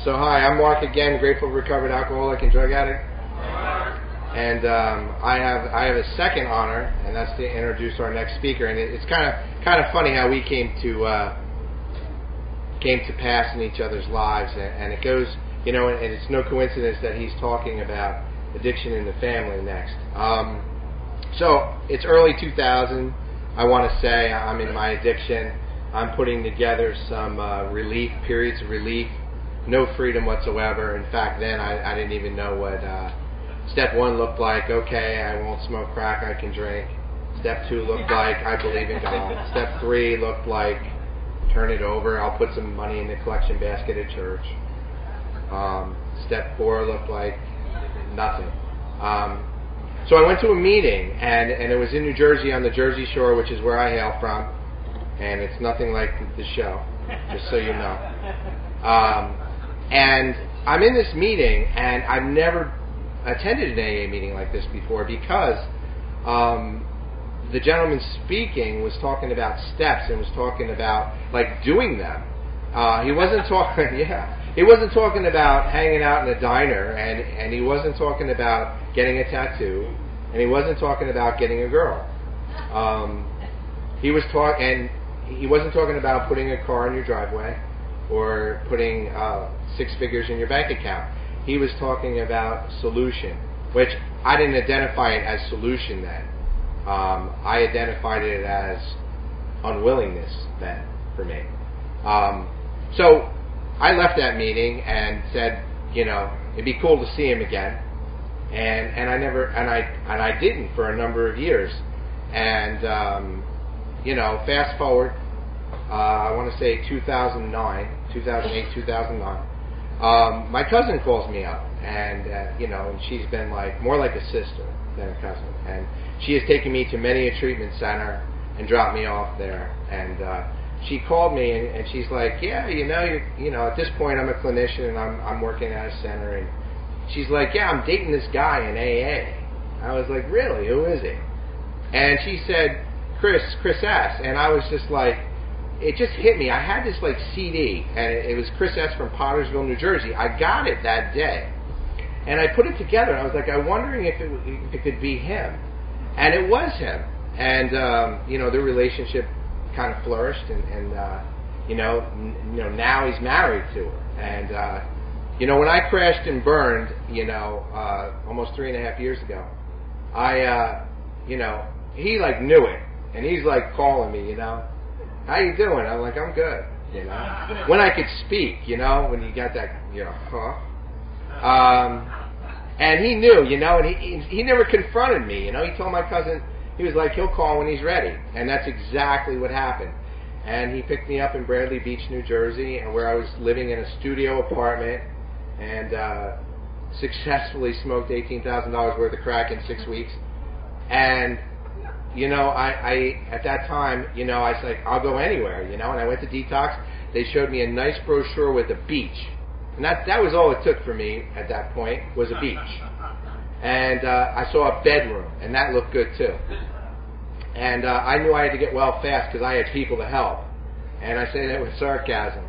So hi, I'm Mark again, grateful recovered alcoholic and drug addict. And I have a second honor, and that's to introduce our next speaker. And it's kind of funny how we came to pass in each other's lives, and it goes, and it's no coincidence that he's talking about addiction in the family next. So it's early 2000. I want to say I'm in my addiction. I'm putting together some periods of relief. No freedom whatsoever. In fact, then I didn't even know what step 1 looked like. Okay, I won't smoke crack, I can drink. Step 2 looked like I believe in God. Step 3 looked like turn it over, I'll put some money in the collection basket at church. Step 4 looked like nothing. So I went to a meeting, and it was in New Jersey on the Jersey Shore, which is where I hail from, and it's nothing like the show, just so you know. And I'm in this meeting, and I've never attended an AA meeting like this before because the gentleman speaking was talking about steps and was talking about like doing them. He wasn't talking, he wasn't talking about hanging out in a diner, and he wasn't talking about getting a tattoo, and he wasn't talking about getting a girl. He wasn't talking about putting a car in your driveway or putting 6 figures in your bank account. He was talking about solution, which I didn't identify it as solution then. I identified it as unwillingness then for me. So I left that meeting and said, it'd be cool to see him again, and I didn't for a number of years. And fast forward, I want to say 2008, 2009. My cousin calls me up, and and she's been more like a sister than a cousin, and she has taken me to many a treatment center and dropped me off there. And she called me, and she's like, yeah, at this point I'm a clinician and I'm working at a center, and she's like, yeah, I'm dating this guy in AA. I was like, really? Who is he? And she said, Chris S. And I was just like, it just hit me. I had this CD, and it was Chris S. from Pottersville, New Jersey. I got it that day, and I put it together, and I was like, I'm wondering if it could be him. And it was him. And their relationship kind of flourished, and now he's married to her. And when I crashed and burned, almost 3.5 years ago, he knew it, and he's calling me, how you doing? I'm like, I'm good, when I could speak, when you got that, and he knew, and he never confronted me, he told my cousin, he was like, he'll call when he's ready, and that's exactly what happened. And he picked me up in Bradley Beach, New Jersey, and where I was living in a studio apartment, and successfully smoked $18,000 worth of crack in 6 weeks. And I at that time, I was like, I'll go anywhere, and I went to Detox. They showed me a nice brochure with a beach, and that was all it took for me at that point, was a beach. And I saw a bedroom, and that looked good too. And I knew I had to get well fast because I had people to help. And I say that with sarcasm,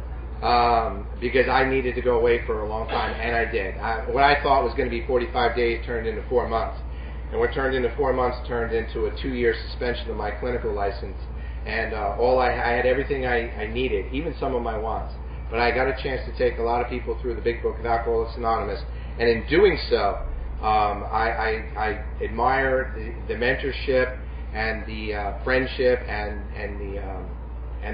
because I needed to go away for a long time, and I did. What I thought was going to be 45 days turned into 4 months. And what turned into 4 months turned into a 2-year suspension of my clinical license. And I had everything I needed, even some of my wants. But I got a chance to take a lot of people through the big book of Alcoholics Anonymous. And in doing so, I admire the mentorship and the friendship and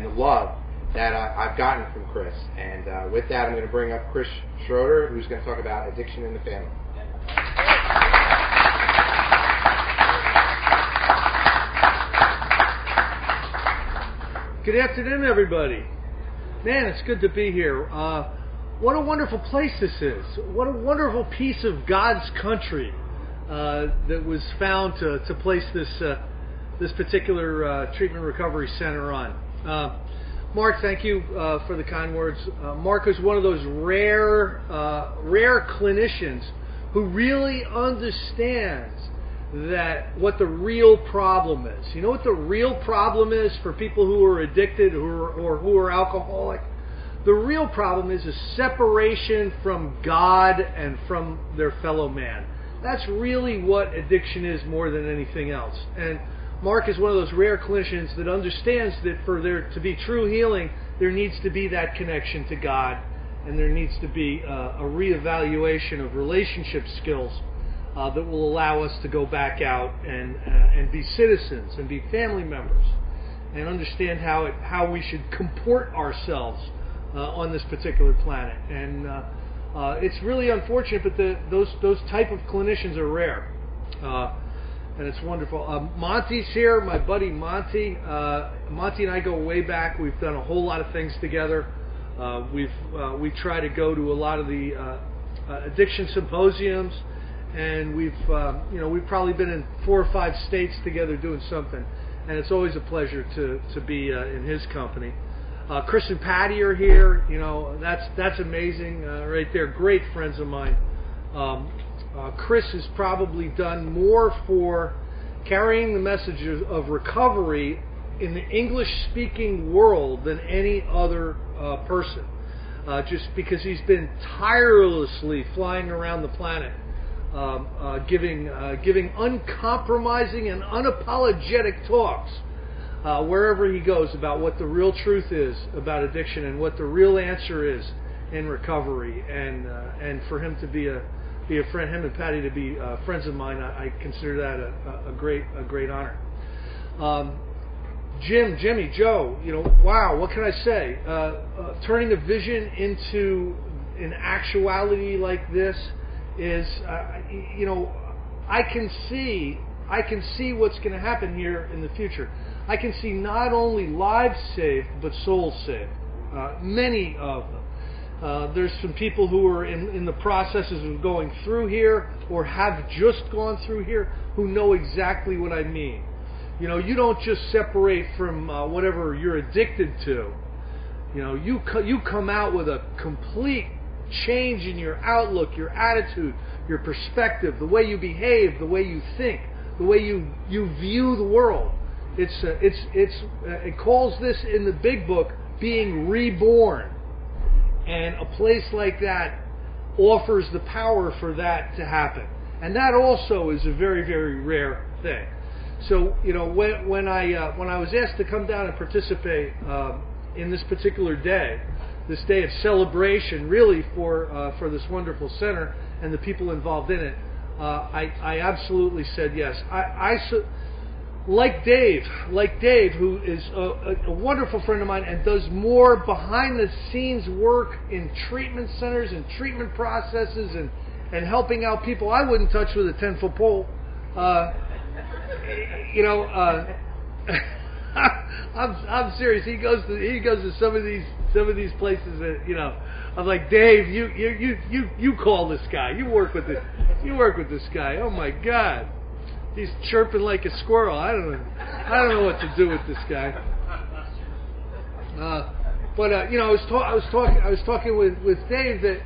the love that I've gotten from Chris. And with that, I'm going to bring up Chris Schroeder, who's going to talk about addiction in the family. Good afternoon, everybody. Man, it's good to be here. What a wonderful place this is. What a wonderful piece of God's country that was found to place this particular treatment recovery center on. Mark, thank you for the kind words. Mark is one of those rare clinicians who really understands what the real problem is. You know what the real problem is for people who are addicted or who are alcoholic? The real problem is a separation from God and from their fellow man. That's really what addiction is more than anything else. And Mark is one of those rare clinicians that understands that for there to be true healing, there needs to be that connection to God, and there needs to be a reevaluation of relationship skills that will allow us to go back out and be citizens and be family members and understand how we should comport ourselves on this particular planet. And it's really unfortunate, but those type of clinicians are rare. And it's wonderful. Monty's here, my buddy Monty. Monty and I go way back. We've done a whole lot of things together. We try to go to a lot of the addiction symposiums, and we've probably been in 4 or 5 states together doing something. And it's always a pleasure to be in his company. Chris and Patty are here. That's amazing right there. Great friends of mine. Chris has probably done more for carrying the message of recovery in the English-speaking world than any other person, just because he's been tirelessly flying around the planet, giving uncompromising and unapologetic talks wherever he goes about what the real truth is about addiction and what the real answer is in recovery. And for him to be a friend, him and Patty to be friends of mine, I consider that a great honor. Jimmy, Joe, wow, what can I say? Turning a vision into an actuality like this is, I can see what's going to happen here in the future. I can see not only lives saved, but souls saved. Many of them. There's some people who are in the processes of going through here or have just gone through here who know exactly what I mean. You don't just separate from whatever you're addicted to. You come out with a complete change in your outlook, your attitude, your perspective, the way you behave, the way you think, the way you view the world. It calls this in the big book being reborn. And a place like that offers the power for that to happen. And that also is a very, very rare thing. So, when I was asked to come down and participate in this particular day, this day of celebration, really for this wonderful center and the people involved in it, I absolutely said yes. Like Dave, who is a wonderful friend of mine and does more behind-the-scenes work in treatment centers and treatment processes and helping out people I wouldn't touch with a 10-foot pole. I'm serious. He goes to some of these places that I'm like, Dave, you call this guy. You work with this guy. Oh my God. He's chirping like a squirrel. I don't know what to do with this guy. I was talking with Dave that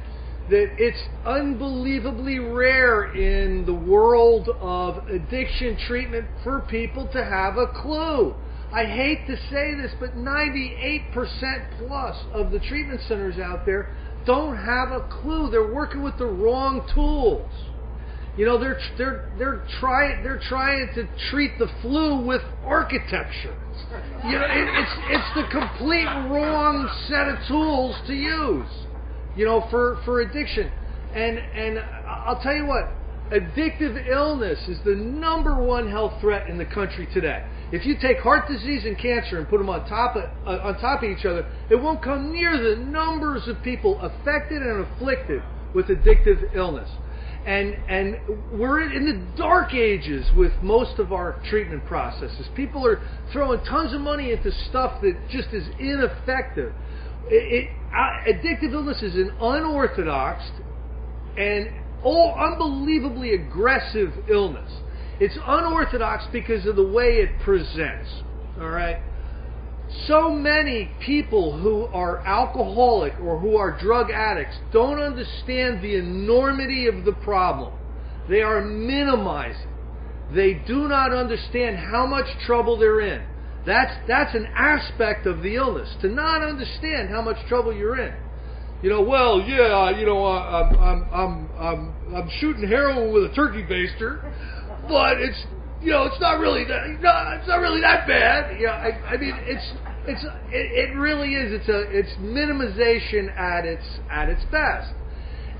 it's unbelievably rare in the world of addiction treatment for people to have a clue. I hate to say this, but 98% plus of the treatment centers out there don't have a clue. They're working with the wrong tools. They're trying to treat the flu with architecture. It's the complete wrong set of tools to use. For addiction. And I'll tell you what, addictive illness is the #1 health threat in the country today. If you take heart disease and cancer and put them on top of each other, it won't come near the numbers of people affected and afflicted with addictive illness. And we're in the dark ages with most of our treatment processes. People are throwing tons of money into stuff that just is ineffective. Addictive illness is an unorthodox and unbelievably aggressive illness. It's unorthodox because of the way it presents. All right? So many people who are alcoholic or who are drug addicts don't understand the enormity of the problem. They are minimizing. They do not understand how much trouble they're in. That's an aspect of the illness, to not understand how much trouble you're in. I'm shooting heroin with a turkey baster, but it's not really that bad. It really is. It's minimization at its best.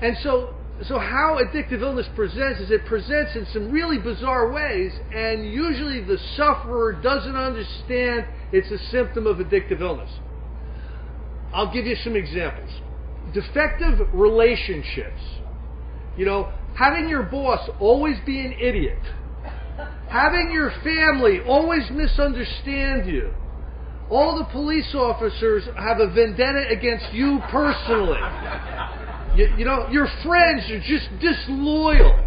And so how addictive illness presents is it presents in some really bizarre ways, and usually the sufferer doesn't understand it's a symptom of addictive illness. I'll give you some examples. Defective relationships. Having your boss always be an idiot. Having your family always misunderstand you. All the police officers have a vendetta against you personally. Your friends are just disloyal.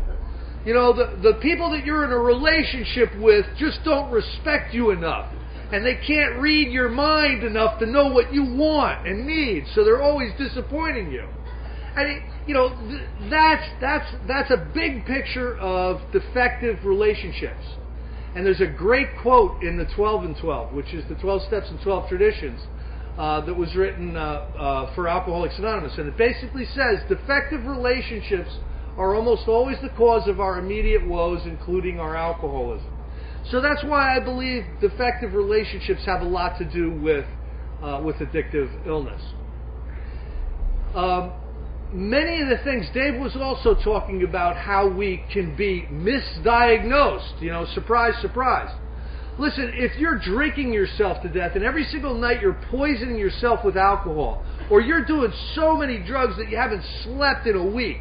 The people that you're in a relationship with just don't respect you enough. And they can't read your mind enough to know what you want and need, so they're always disappointing you. That's a big picture of defective relationships. And there's a great quote in the 12 and 12, which is the 12 Steps and 12 Traditions, that was written for Alcoholics Anonymous. And it basically says, defective relationships are almost always the cause of our immediate woes, including our alcoholism. So that's why I believe defective relationships have a lot to do with addictive illness. Many of the things, Dave was also talking about how we can be misdiagnosed. Surprise, surprise. Listen, if you're drinking yourself to death and every single night you're poisoning yourself with alcohol, or you're doing so many drugs that you haven't slept in a week,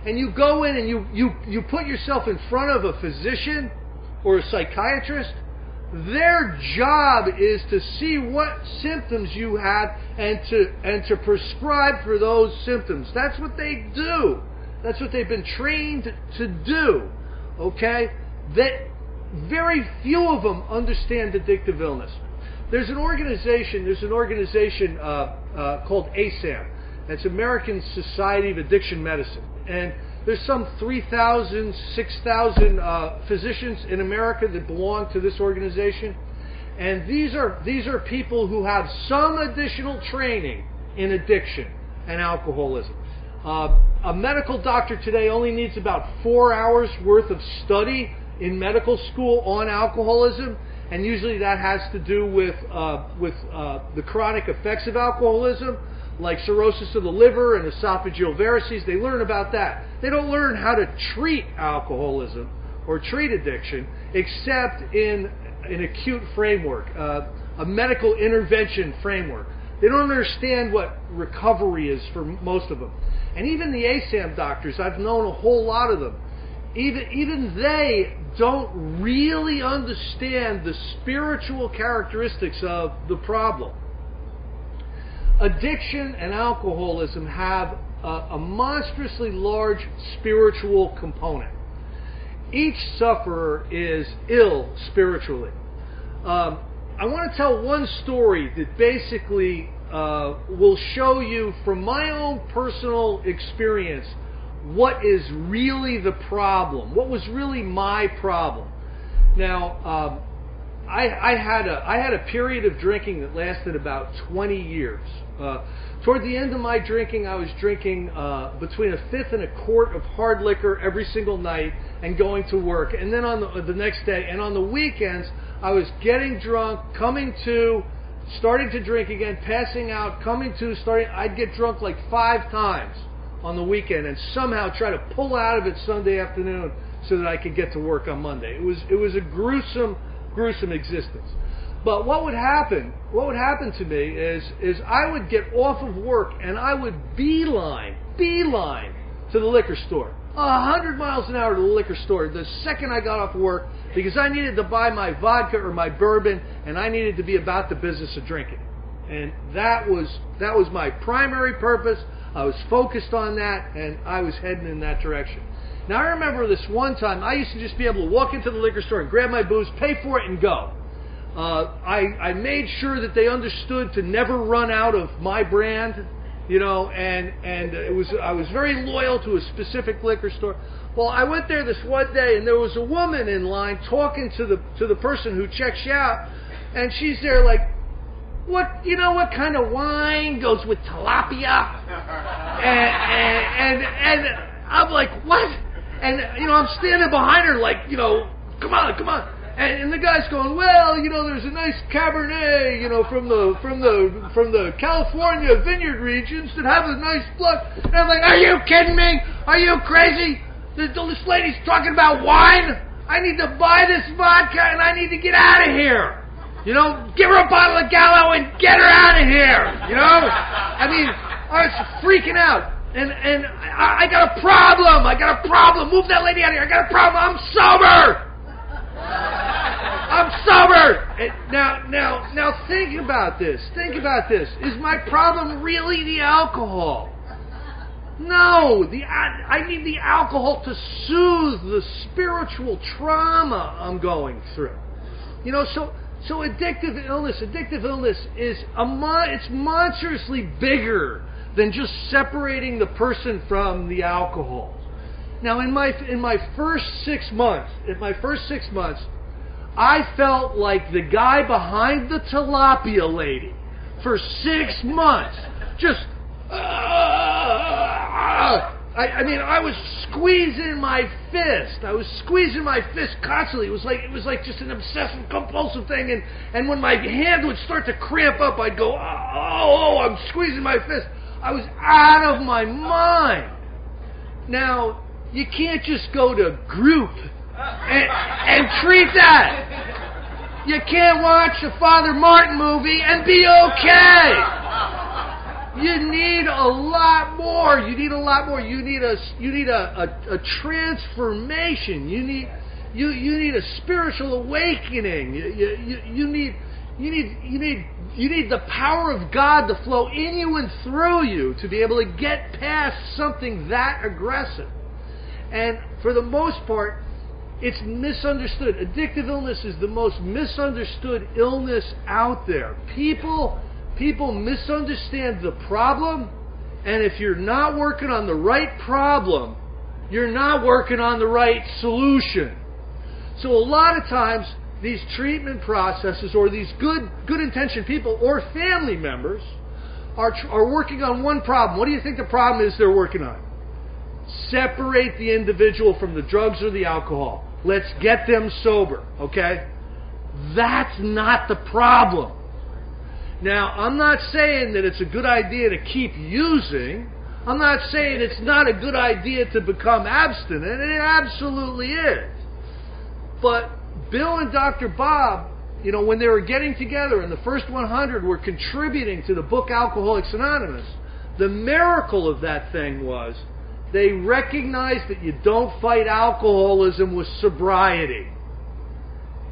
and you go in and you put yourself in front of a physician or a psychiatrist, their job is to see what symptoms you have and to prescribe for those symptoms. That's what they do. That's what they've been trained to do. Okay? Very few of them understand addictive illness. There's an organization called ASAM. It's American Society of Addiction Medicine. And there's some 3,000, 6,000 physicians in America that belong to this organization. And these are people who have some additional training in addiction and alcoholism. A medical doctor today only needs about 4 hours worth of study in medical school on alcoholism, and usually that has to do with the chronic effects of alcoholism, like cirrhosis of the liver and esophageal varices. They learn about that. They don't learn how to treat alcoholism or treat addiction except in an acute framework, a medical intervention framework. They don't understand what recovery is for most of them. And even the ASAM doctors, I've known a whole lot of them, even they don't really understand the spiritual characteristics of the problem. Addiction and alcoholism have a monstrously large spiritual component. Each sufferer is ill spiritually. I want to tell one story that basically will show you from my own personal experience what is really the problem, what was really my problem. Now, I had a period of drinking that lasted about 20 years. Toward the end of my drinking, I was drinking between a fifth and a quart of hard liquor every single night and going to work. And then on the next day, and on the weekends, I was getting drunk, coming to, starting to drink again, passing out, coming to, starting. I'd get drunk like 5 times on the weekend and somehow try to pull out of it Sunday afternoon so that I could get to work on Monday. It was a gruesome existence. But what would happen to me is I would get off of work and I would beeline to the liquor store. 100 miles an hour to the liquor store the second I got off work, because I needed to buy my vodka or my bourbon, and I needed to be about the business of drinking. And that was my primary purpose. I was focused on that, and I was heading in that direction. Now, I remember this one time, I used to just be able to walk into the liquor store and grab my booze, pay for it, and go. I made sure that they understood to never run out of my brand, and I was very loyal to a specific liquor store. Well, I went there this one day, and there was a woman in line talking to the person who checks you out, And she's there like, what kind of wine goes with tilapia? And I'm like, what? And, I'm standing behind her like, come on. And the guy's going, well, there's a nice Cabernet, from the California vineyard regions that have a nice blood. And I'm like, are you kidding me? Are you crazy? This lady's talking about wine. I need to buy this vodka and I need to get out of here. Give her a bottle of Gallo and get her out of here. I mean, I was freaking out. And I got a problem. Move that lady out of here. I got a problem. I'm sober. Now think about this. Is my problem really the alcohol? No, I need the alcohol to soothe the spiritual trauma I'm going through. So addictive illness is it's monstrously bigger than just separating the person from the alcohol. Now, in my first 6 months, I felt like the guy behind the tilapia lady for 6 months. Just, I was squeezing my fist. Constantly. It was like just an obsessive compulsive thing. And when my hand would start to cramp up, I'd go, oh, I'm squeezing my fist. I was out of my mind. Now, you can't just go to group and treat that. You can't watch a Father Martin movie and be okay. You need a lot more. You need a transformation. You need a spiritual awakening. You need the power of God to flow in you and through you to be able to get past something that aggressive. And for the most part, it's misunderstood. Addictive illness is the most misunderstood illness out there. People misunderstand the problem, and if you're not working on the right problem, you're not working on the right solution. So a lot of times, these treatment processes, or these good intentioned people or family members are working on one problem. What do you think the problem is they're working on? Separate the individual from the drugs or the alcohol. Let's get them sober, okay? That's not the problem. Now, I'm not saying that it's a good idea to keep using. I'm not saying it's not a good idea to become abstinent. It absolutely is. But Bill and Dr. Bob, when they were getting together and the first 100 were contributing to the book Alcoholics Anonymous, the miracle of that thing was they recognized that you don't fight alcoholism with sobriety.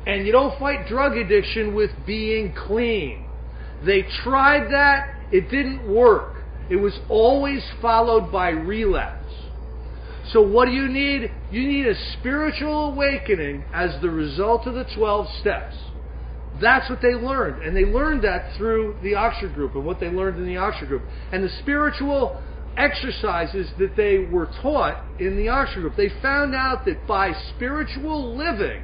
And you don't fight drug addiction with being clean. They tried that. It didn't work. It was always followed by relapse. So what do you need? You need a spiritual awakening as the result of the 12 steps. That's what they learned. And they learned that through the Oxford group and what they learned in the Oxford group. And the spiritual exercises that they were taught in the Oxford group. They found out that by spiritual living,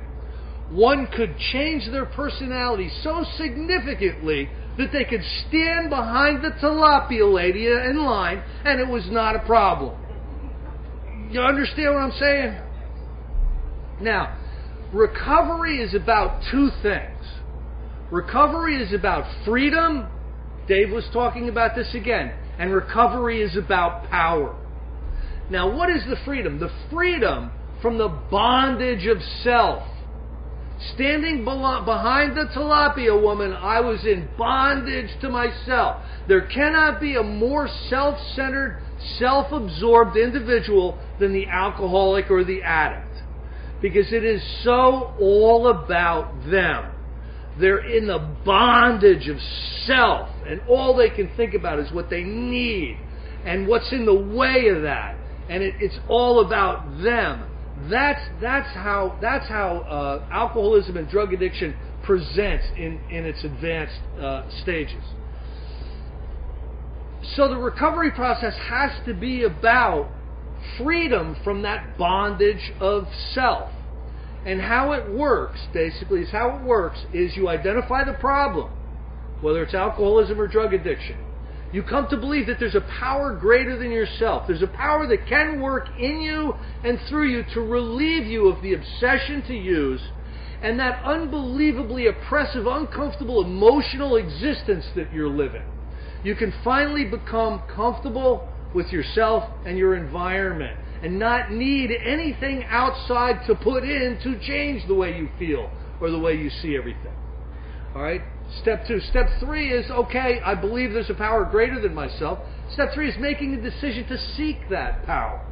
one could change their personality so significantly that they could stand behind the tilapia lady in line and it was not a problem. You understand what I'm saying? Now, recovery is about two things. Recovery is about freedom. Dave was talking about this again. And recovery is about power. Now, what is the freedom? The freedom from the bondage of self. Standing behind the tilapia woman, I was in bondage to myself. There cannot be a more self-centered, self-absorbed individual than the alcoholic or the addict. Because it is so all about them. They're in the bondage of self, and all they can think about is what they need and what's in the way of that. And it's all about them. That's how alcoholism and drug addiction presents in its advanced stages. So the recovery process has to be about freedom from that bondage of self. And how it works, basically, is you identify the problem, whether it's alcoholism or drug addiction. You come to believe that there's a power greater than yourself. There's a power that can work in you and through you to relieve you of the obsession to use and that unbelievably oppressive, uncomfortable, emotional existence that you're living. You can finally become comfortable with yourself and your environment and not need anything outside to put in to change the way you feel or the way you see everything. All right? Step 2. Step 3 is, okay, I believe there's a power greater than myself. Step 3 is making a decision to seek that power.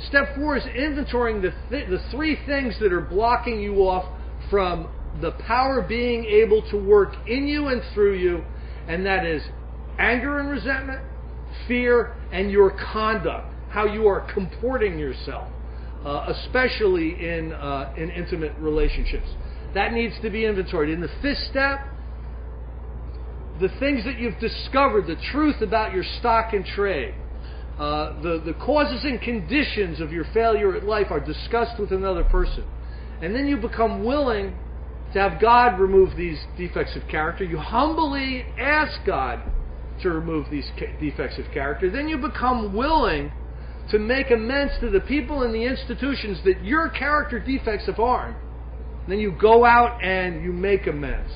Step 4 is inventorying the 3 things that are blocking you off from the power being able to work in you and through you, and that is anger and resentment, fear, and your conduct, how you are comporting yourself, especially in intimate relationships. That needs to be inventoried. In the 5th step, the things that you've discovered, the truth about your stock and trade, the causes and conditions of your failure at life are discussed with another person. And then you become willing to have God remove these defects of character. You humbly ask God to remove these defects of character. Then you become willing to make amends to the people and the institutions that your character defects have harmed. Then you go out and you make amends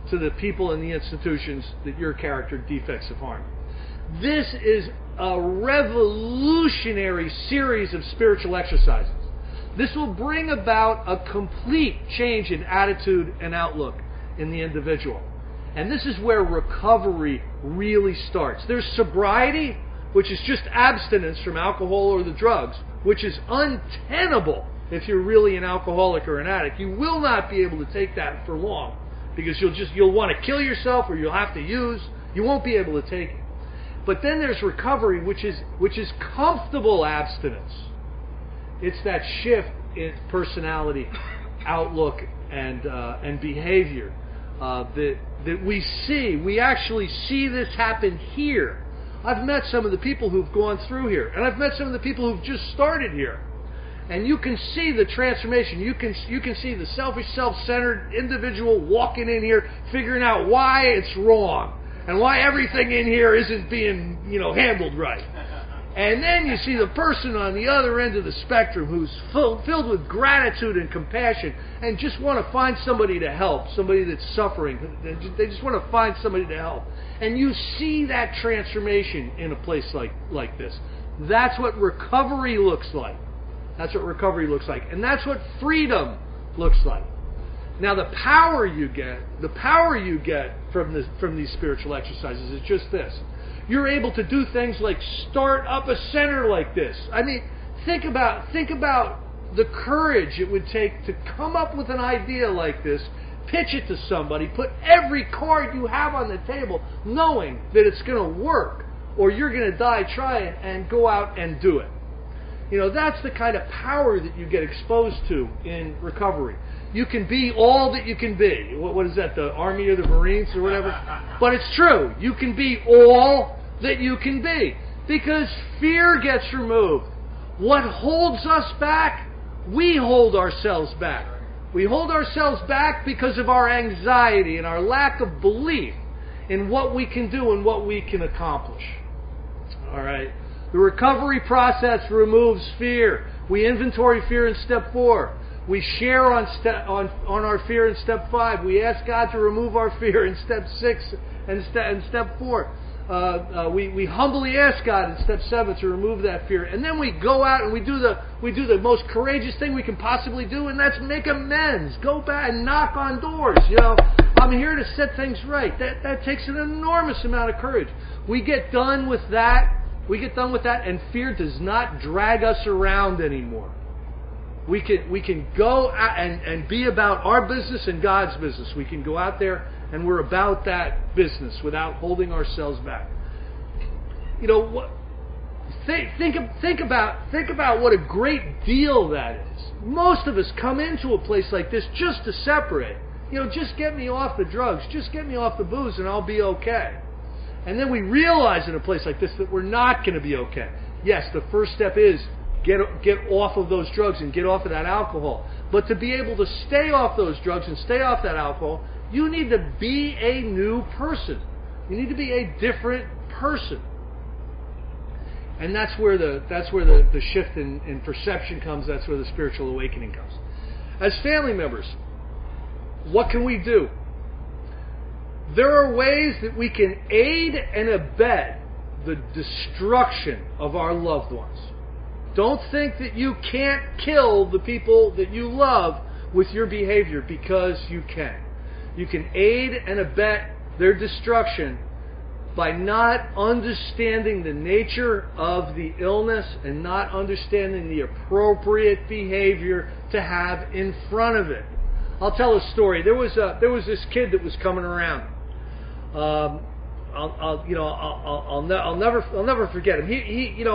to the people and the institutions that your character defects have harmed. This is a revolutionary series of spiritual exercises. This will bring about a complete change in attitude and outlook in the individual. And this is where recovery really starts. There's sobriety, which is just abstinence from alcohol or the drugs, which is untenable if you're really an alcoholic or an addict. You will not be able to take that for long because you'll want to kill yourself or you'll have to use. You won't be able to take it. But then there's recovery, which is comfortable abstinence. It's that shift in personality, outlook, and behavior that we see. We actually see this happen here. I've met some of the people who've gone through here, and I've met some of the people who've just started here. And you can see the transformation. You can see the selfish, self-centered individual walking in here, figuring out why it's wrong and why everything in here isn't being, handled right. And then you see the person on the other end of the spectrum who's filled with gratitude and compassion and just want to find somebody to help, somebody that's suffering. They just want to find somebody to help. And you see that transformation in a place like this. That's what recovery looks like. That's what recovery looks like. And that's what freedom looks like. Now the power you get from these spiritual exercises is just this. You're able to do things like start up a center like this. I mean, think about the courage it would take to come up with an idea like this, pitch it to somebody, put every card you have on the table, knowing that it's going to work, or you're going to die trying, and go out and do it. That's the kind of power that you get exposed to in recovery. You can be all that you can be. What is that, the Army or the Marines or whatever? But it's true. You can be all that you can be because fear gets removed. What holds us back? We hold ourselves back. We hold ourselves back because of our anxiety and our lack of belief in what we can do and what we can accomplish. All right. The recovery process removes fear. We inventory fear in step 4. We share on our fear in step 5. We ask God to remove our fear in step 6 and step 4. We humbly ask God in step 7 to remove that fear, and then we go out and we do the most courageous thing we can possibly do, and that's make amends. Go back and knock on doors. I'm here to set things right. That takes an enormous amount of courage. We get done with that. And fear does not drag us around anymore. We can go out and be about our business and God's business. We can go out there and we're about that business without holding ourselves back. Think about what a great deal that is. Most of us come into a place like this just to separate. Just get me off the drugs, just get me off the booze, and I'll be okay. And then we realize in a place like this that we're not going to be okay. Yes, the first step is get off of those drugs and get off of that alcohol. But to be able to stay off those drugs and stay off that alcohol, you need to be a new person. You need to be a different person. And that's where the shift in perception comes. That's where the spiritual awakening comes. As family members, what can we do? There are ways that we can aid and abet the destruction of our loved ones. Don't think that you can't kill the people that you love with your behavior, because you can. You can aid and abet their destruction by not understanding the nature of the illness and not understanding the appropriate behavior to have in front of it. I'll tell a story. There was this kid that was coming around. I'll never forget him. He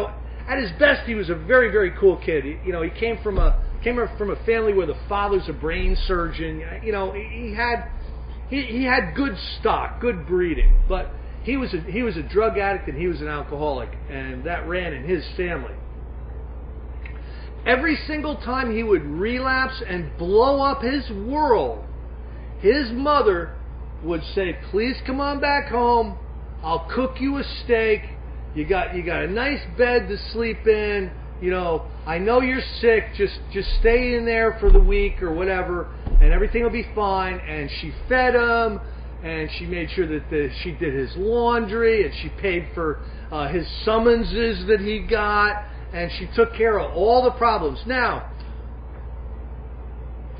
at his best, he was a very, very cool kid. He came from a family where the father's a brain surgeon. He had good stock, good breeding, but he was a drug addict and he was an alcoholic, and that ran in his family. Every single time he would relapse and blow up his world, his mother would say, "Please come on back home. I'll cook you a steak. You got a nice bed to sleep in. I know you're sick. Just stay in there for the week or whatever, and everything will be fine." And she fed him, and she made sure that she did his laundry, and she paid for his summonses that he got, and she took care of all the problems. Now,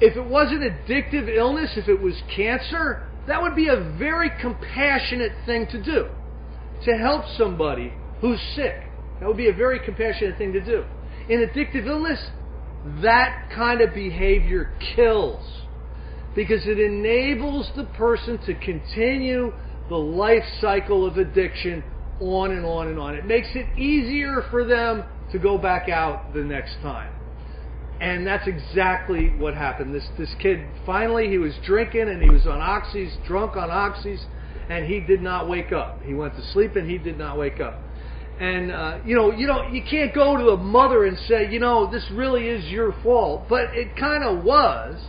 if it was an addictive illness, if it was cancer, that would be a very compassionate thing to do, to help somebody who's sick. That would be a very compassionate thing to do. In addictive illness, that kind of behavior kills, because it enables the person to continue the life cycle of addiction on and on and on. It makes it easier for them to go back out the next time. And that's exactly what happened. This kid, finally, he was drinking and he was on oxys, drunk on oxys, and he did not wake up. He went to sleep and he did not wake up. And you can't go to a mother and say, this really is your fault, but it kind of was.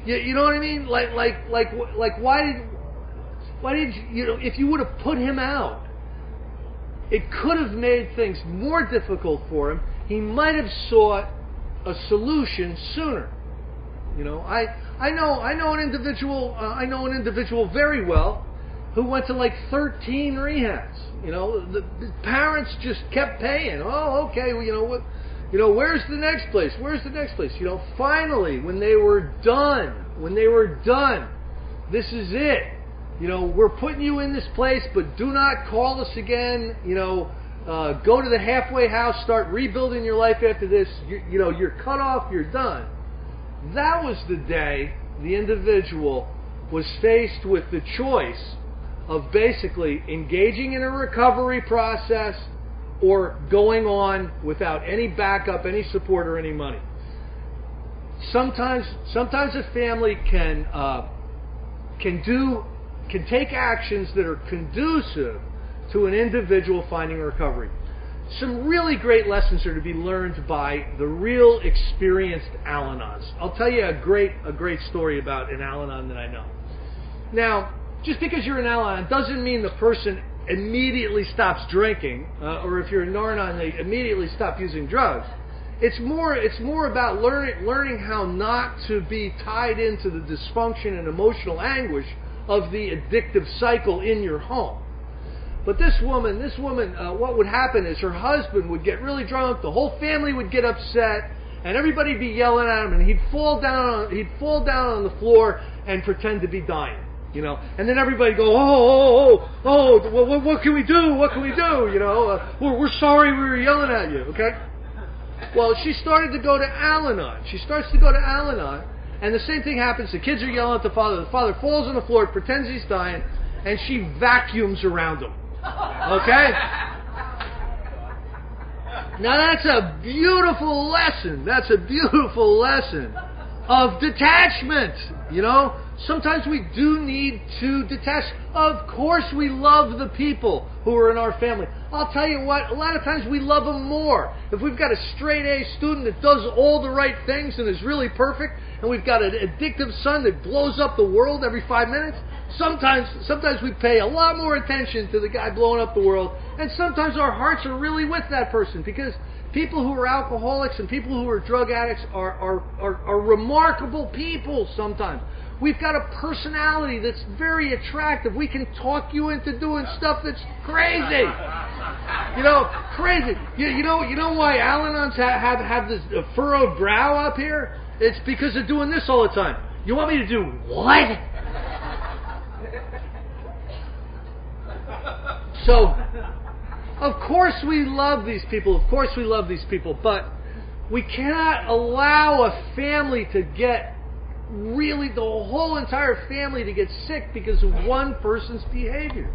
You know what I mean? Like why did if you would have put him out, it could have made things more difficult for him. He might have sought a solution sooner. I know an individual very well who went to like 13 rehabs. The parents just kept paying. Oh, okay. Well, where's the next place? Where's the next place? Finally, when they were done, this is it. We're putting you in this place, but do not call us again. Go to the halfway house, start rebuilding your life after this. You're cut off, you're done. That was the day the individual was faced with the choice of basically engaging in a recovery process or going on without any backup, any support, or any money. Sometimes a family can take actions that are conducive to an individual finding recovery. Some really great lessons are to be learned by the real experienced Al-Anons. I'll tell you a great story about an Al-Anon that I know. Now, just because you're an Al-Anon doesn't mean the person immediately stops drinking, or if you're a Nar-Anon, they immediately stop using drugs. It's more about learning how not to be tied into the dysfunction and emotional anguish of the addictive cycle in your home. But this woman, what would happen is her husband would get really drunk, the whole family would get upset, and everybody would be yelling at him, and he'd fall down on the floor and pretend to be dying. And then everybody go, what can we do? What can we do? We're sorry we were yelling at you, okay? Well, she started to go to Al-Anon. She starts to go to Al-Anon, and the same thing happens. The kids are yelling at the father. The father falls on the floor, pretends he's dying, and she vacuums around him. Okay? Now that's a beautiful lesson. That's a beautiful lesson of detachment. Sometimes we do need to detach. Of course we love the people who are in our family. I'll tell you what, a lot of times we love them more. If we've got a straight A student that does all the right things and is really perfect, and we've got an addictive son that blows up the world every 5 minutes, sometimes we pay a lot more attention to the guy blowing up the world, and sometimes our hearts are really with that person, because people who are alcoholics and people who are drug addicts are remarkable people sometimes. We've got a personality that's very attractive. We can talk you into doing stuff that's crazy. Crazy. You know why Al-Anons have this furrowed brow up here? It's because they're doing this all the time. You want me to do what? So, of course we love these people. Of course we love these people. But we cannot allow a family to get the whole entire family to get sick because of one person's behavior.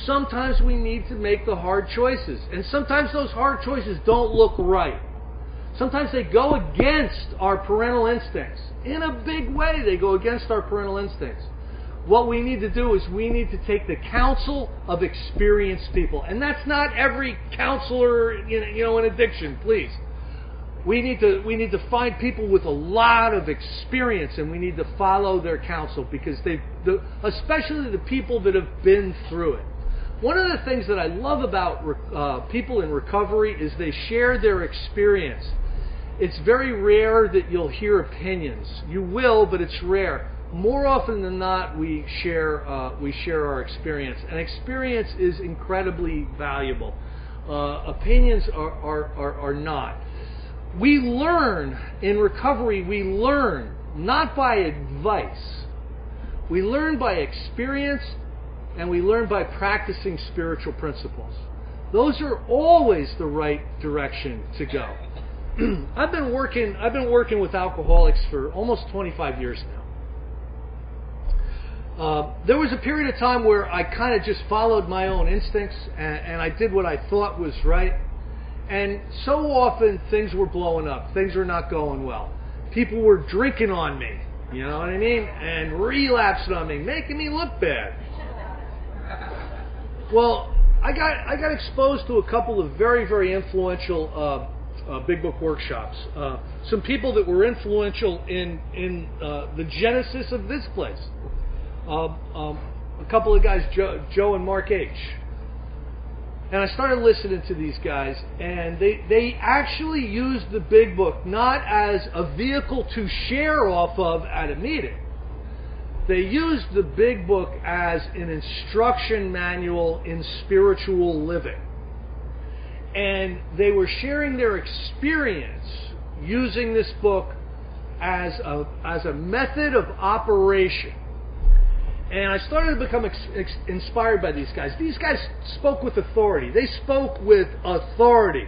Sometimes we need to make the hard choices. And sometimes those hard choices don't look right. Sometimes they go against our parental instincts. In a big way, they go against our parental instincts. What we need to do is we need to take the counsel of experienced people. And that's not every counselor in addiction, please. We need to find people with a lot of experience, and we need to follow their counsel, because especially the people that have been through it. One of the things that I love about people in recovery is they share their experience. It's very rare that you'll hear opinions. You will, but it's rare. More often than not, we share our experience, and experience is incredibly valuable. Opinions are not. We learn in recovery. We learn not by advice. We learn by experience, and we learn by practicing spiritual principles. Those are always the right direction to go. I've been working with alcoholics for almost 25 years now. There was a period of time where I kind of just followed my own instincts, and I did what I thought was right. And so often things were blowing up. Things were not going well. People were drinking on me, you know what I mean? And relapsing on me, making me look bad. Well, I got exposed to a couple of very, very influential Big Book workshops. Some people that were influential in the genesis of this place. A couple of guys, Joe and Mark H. And I started listening to these guys, and they actually used the Big Book not as a vehicle to share off of at a meeting. They used the Big Book as an instruction manual in spiritual living. And they were sharing their experience using this book as a method of operation. And I started to become inspired by these guys. These guys spoke with authority. They spoke with authority.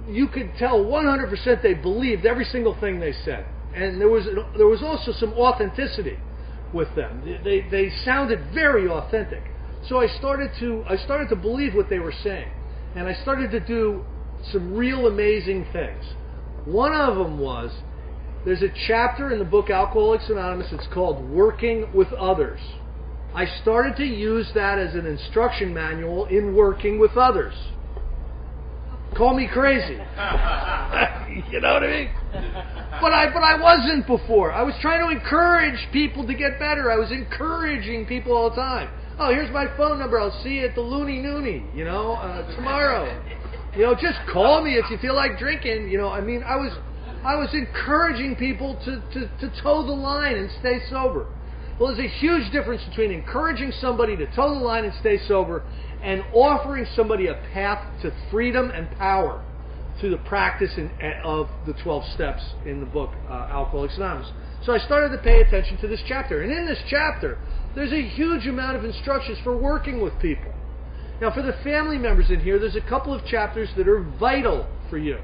You could tell 100% they believed every single thing they said. And there was also some authenticity with them. They sounded very authentic. So I started to believe what they were saying. And I started to do some real amazing things. One of them was, there's a chapter in the book Alcoholics Anonymous. It's called Working with Others. I started to use that as an instruction manual in working with others. Call me crazy. You know what I mean? But I wasn't before. I was trying to encourage people to get better. I was encouraging people all the time. Oh, here's my phone number. I'll see you at the Loony Noony, tomorrow. Just call me if you feel like drinking. I was encouraging people to toe the line and stay sober. Well, there's a huge difference between encouraging somebody to toe the line and stay sober and offering somebody a path to freedom and power through the practice of the 12 steps in the book Alcoholics Anonymous. So I started to pay attention to this chapter. And in this chapter, there's a huge amount of instructions for working with people. Now, for the family members in here, there's a couple of chapters that are vital for you.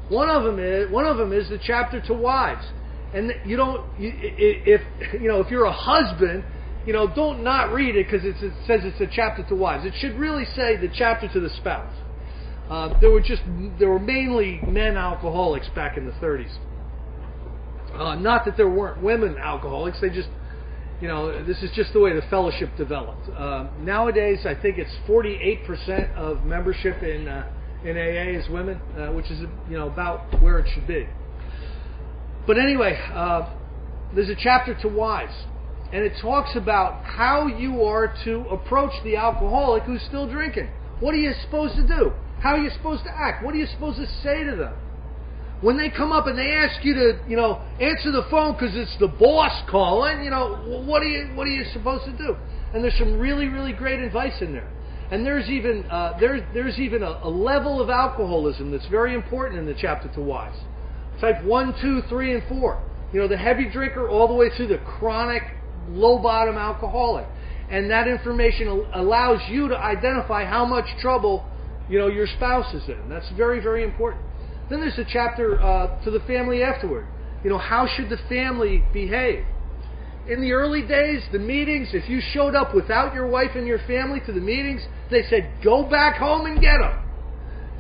One of them is the chapter to wives, and if you're a husband, don't not read it because it says it's a chapter to wives. It should really say the chapter to the spouse. There were mainly men alcoholics back in the 30s. Not that there weren't women alcoholics. this is just the way the fellowship developed. Nowadays, I think it's 48% of membership in AA is women, which is about where it should be. But anyway, there's a chapter to wives, and it talks about how you are to approach the alcoholic who's still drinking. What are you supposed to do? How are you supposed to act? What are you supposed to say to them? When they come up and they ask you to, answer the phone because it's the boss calling, what are you supposed to do? And there's some really, really great advice in there. And there's even a level of alcoholism that's very important in the chapter to wives. Type 1, 2, 3, and 4. The heavy drinker all the way through the chronic, low-bottom alcoholic. And that information allows you to identify how much trouble, your spouse is in. That's very, very important. Then there's a chapter to the family afterward. How should the family behave? In the early days, the meetings, if you showed up without your wife and your family to the meetings, they said, go back home and get them.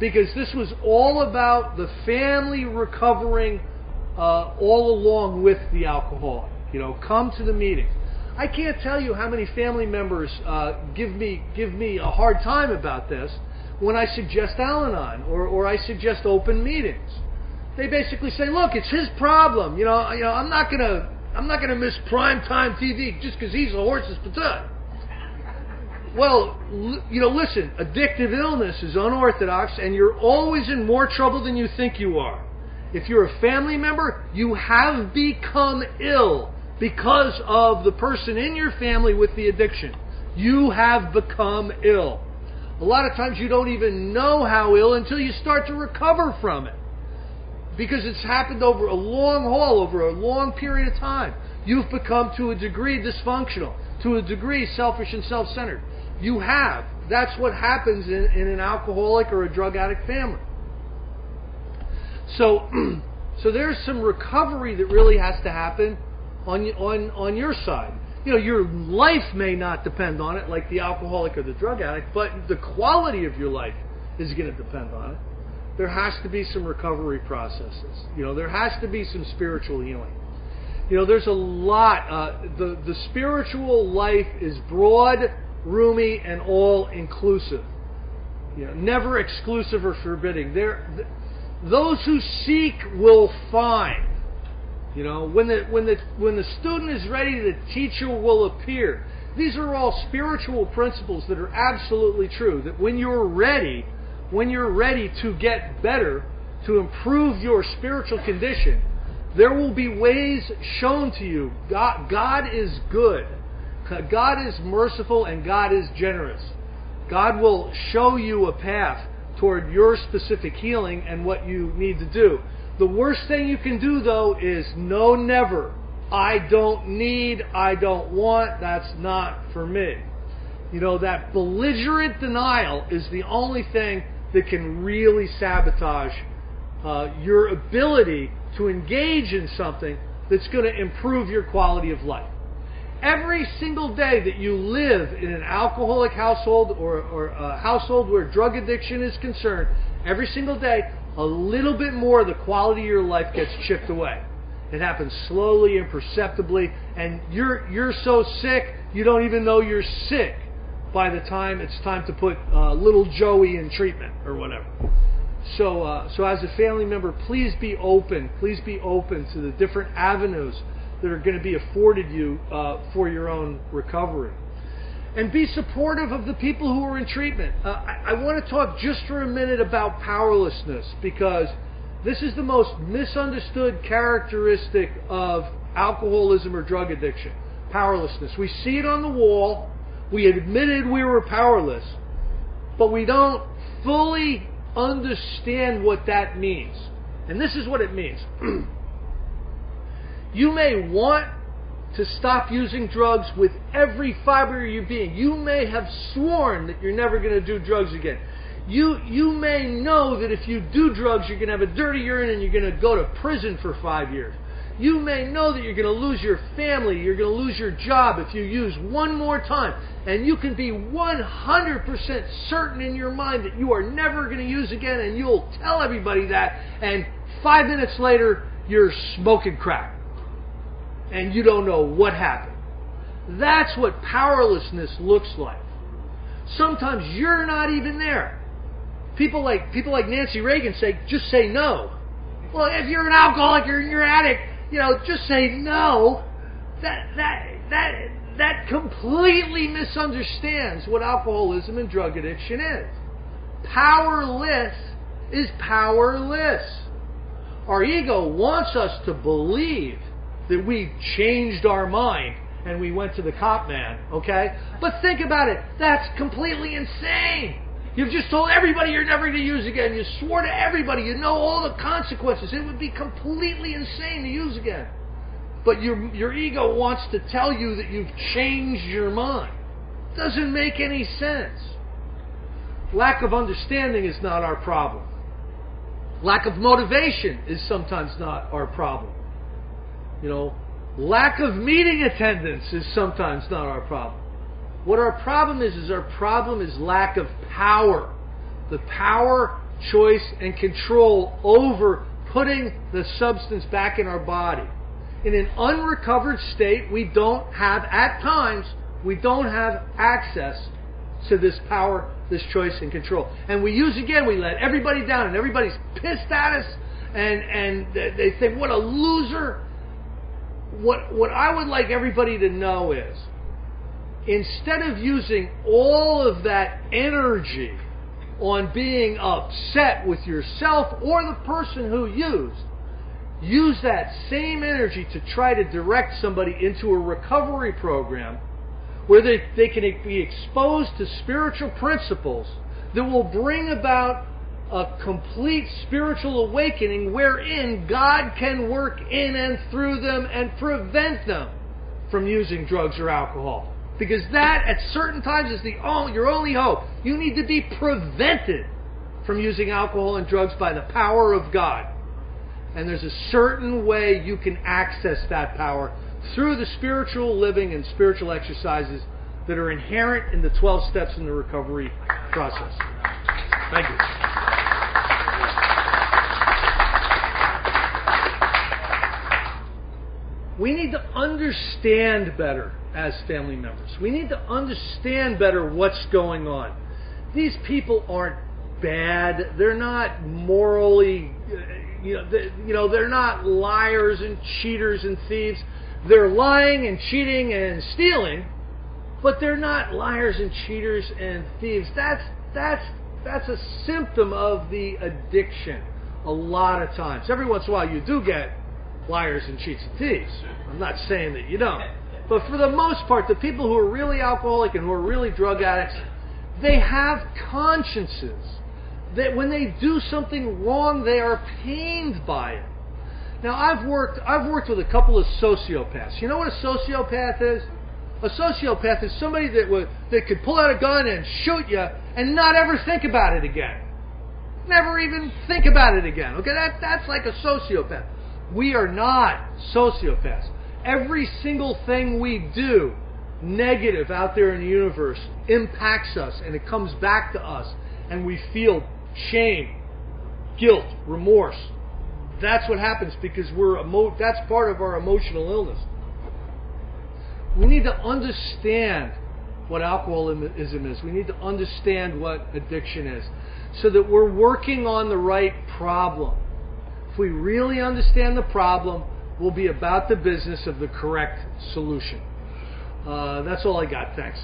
Because this was all about the family recovering all along with the alcoholic. Come to the meetings. I can't tell you how many family members give me a hard time about this when I suggest Al-Anon or I suggest open meetings. They basically say, look, it's his problem. I'm not gonna miss primetime TV just because he's a horse's patut. Well, listen, addictive illness is unorthodox, and you're always in more trouble than you think you are. If you're a family member, you have become ill because of the person in your family with the addiction. You have become ill. A lot of times you don't even know how ill until you start to recover from it. Because it's happened over a long haul, over a long period of time. You've become, to a degree, dysfunctional, to a degree, selfish and self-centered. You have. That's what happens in an alcoholic or a drug addict family. So there's some recovery that really has to happen on your side. Your life may not depend on it, like the alcoholic or the drug addict, but the quality of your life is going to depend on it. There has to be some recovery processes. There has to be some spiritual healing. There's a lot. The spiritual life is broad, roomy, and all-inclusive. Never exclusive or forbidding. Those who seek will find. When the student is ready, the teacher will appear. These are all spiritual principles that are absolutely true. That when you're ready to get better, to improve your spiritual condition, there will be ways shown to you. God is good. God is merciful, and God is generous. God will show you a path toward your specific healing and what you need to do. The worst thing you can do, though, is no, never. I don't need, I don't want, that's not for me. That belligerent denial is the only thing that can really sabotage your ability to engage in something that's going to improve your quality of life. Every single day that you live in an alcoholic household or a household where drug addiction is concerned, every single day, a little bit more of the quality of your life gets chipped away. It happens slowly, imperceptibly, and you're so sick, you don't even know you're sick by the time it's time to put little Joey in treatment or whatever. So as a family member, please be open. Please be open to the different avenues that are going to be afforded you for your own recovery. And be supportive of the people who are in treatment. I want to talk just for a minute about powerlessness, because this is the most misunderstood characteristic of alcoholism or drug addiction. Powerlessness. We see it on the wall. We admitted we were powerless, but we don't fully understand what that means. And this is what it means. You may want to stop using drugs with every fiber of your being. You may have sworn that you're never going to do drugs again. You may know that if you do drugs, you're going to have a dirty urine and you're going to go to prison for 5 years. You may know that you're going to lose your family, you're going to lose your job if you use one more time. And you can be 100% certain in your mind that you are never going to use again, and you'll tell everybody that, and 5 minutes later, you're smoking crack. And you don't know what happened. That's what powerlessness looks like. Sometimes you're not even there. People like Nancy Reagan say, just say no. Well, if you're an alcoholic, you're an addict, just say no. That completely misunderstands what alcoholism and drug addiction is. Powerless is powerless. Our ego wants us to believe that we've changed our mind and we went to the cop man, okay? But think about it. That's completely insane. You've just told everybody you're never going to use again. You swore to everybody. You know all the consequences. It would be completely insane to use again. But your ego wants to tell you that you've changed your mind. Doesn't make any sense. Lack of understanding is not our problem. Lack of motivation is sometimes not our problem. Lack of meeting attendance is sometimes not our problem. What our problem is our problem is lack of power. The power, choice, and control over putting the substance back in our body. In an unrecovered state, at times, we don't have access to this power, this choice, and control. And we let everybody down, and everybody's pissed at us, and they think, what a loser. What I would like everybody to know is, instead of using all of that energy on being upset with yourself or the person who use that same energy to try to direct somebody into a recovery program where they can be exposed to spiritual principles that will bring about a complete spiritual awakening wherein God can work in and through them and prevent them from using drugs or alcohol. Because that, at certain times, is your only hope. You need to be prevented from using alcohol and drugs by the power of God. And there's a certain way you can access that power through the spiritual living and spiritual exercises that are inherent in the 12 steps in the recovery process. Thank you. We need to understand better as family members. We need to understand better what's going on. These people aren't bad. They're not morally, they're not liars and cheaters and thieves. They're lying and cheating and stealing, but they're not liars and cheaters and thieves. That's a symptom of the addiction. A lot of times, every once in a while, you do get liars and cheats and thieves. I'm not saying that you don't. But for the most part, the people who are really alcoholic and who are really drug addicts, they have consciences. That when they do something wrong, they are pained by it. Now, I've worked with a couple of sociopaths. You know what a sociopath is? A sociopath is somebody that could pull out a gun and shoot you and not ever think about it again. Never even think about it again. Okay, that's like a sociopath. We are not sociopaths. Every single thing we do negative out there in the universe impacts us, and it comes back to us, and we feel shame, guilt, remorse. That's what happens because that's part of our emotional illness. We need to understand what alcoholism is. We need to understand what addiction is so that we're working on the right problem. If we really understand the problem, we'll be about the business of the correct solution. That's all I got. Thanks.